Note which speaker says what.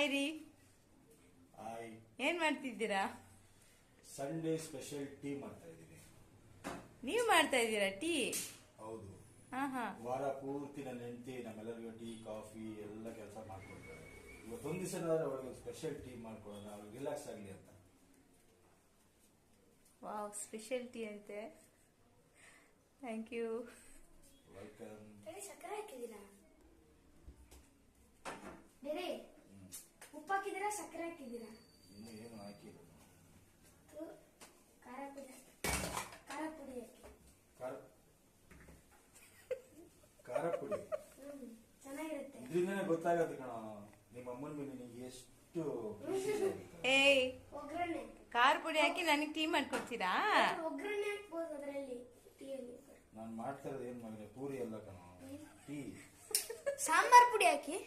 Speaker 1: Hi ರೀ.
Speaker 2: Hi.
Speaker 1: ಏನ್ ಮಾಡ್ತಿದ್ದೀರಾ?
Speaker 2: ಸಂಡೇ ಸ್ಪೆಷಲ್ ಟೀ ಮಾಡ್ತಾ ಇದ್ದೀನಿ.
Speaker 1: ನೀವು ಮಾಡ್ತಾ ಇದ್ದೀರಾ ಟೀ?
Speaker 2: ಹೌದು.
Speaker 1: ಹಾ.
Speaker 2: ವಾರ ಪೂರ್ತಿ ನನ್ನ ಹೆಂಡತಿ ನಮ್ಮೆಲ್ಲರಿಗೂ ಟೀ ಕಾಫಿ ಎಲ್ಲ ಕೆಲಸ ಮಾಡ್ಕೊಡ್ತಾರೆ. ಇವತ್ತೊಂದು ದಿವಸನಾದ್ರೆ ಅವಳಿಗೆ ಸ್ಪೆಷಲ್ ಟೀ ಮಾಡ್ಕೊಳ್ಳೋಣ, ಅವ್ಳಿಗೆ ರಿಲ್ಯಾಕ್ಸ್ ಆಗಲಿ ಅಂತ.
Speaker 1: ವಾವ್, ಸ್ಪೆಷಲ್ ಟೀ ಅಂತೆ. Thank you.
Speaker 2: ವೆಲ್ಕಮ್.
Speaker 3: ಸಕ್ಕರೆ ಹಾಕಿದ್ದೀರಾ? ಬೇರೆ ಉಪ್ಪು ಹಾಕಿದ್ದೀರಾ, ಸಕ್ಕರೆ ಹಾಕಿದ್ದೀರಾ?
Speaker 2: ಇನ್ನು ಏನು ಹಾಕಿಲ್ಲ.
Speaker 3: ಖಾರ ಪುಡಿ ಹಾಕಿ.
Speaker 2: ಖಾರ ಪುಡಿ
Speaker 3: ಚೆನ್ನಾಗಿರುತ್ತೆ.
Speaker 2: ಇದರಿಂದನೇ ಗೊತ್ತಾಗತ್ತೆ ಕಣ ನಿಮ್ಮ ಅಮ್ಮನ ಮೇಲೆ ನಿನಗೆ ಎಷ್ಟು
Speaker 1: ಏಯ್,
Speaker 3: ಒಗ್ಗರಣೆ
Speaker 1: ಖಾರ ಪುಡಿ ಹಾಕಿ ನನಗೆ ಟೀ ಮಾಡ್ಕೊಡ್ತೀರಾ?
Speaker 3: ಒಗ್ಗರಣೆ ಹಾಕ್ಬೋದು ಅದರಲ್ಲಿ, ಟೀಯಲ್ಲಿ.
Speaker 2: ನಾನು ಮಾಡ್ತಾ ಇರೋದು ಏನ್ ಮಾಡಿದ್ರೆ ಪೂರಿ ಎಲ್ಲ ಕಣ, ಟೀ.
Speaker 3: ಸಾಂಬಾರ್ ಪುಡಿ ಹಾಕಿ.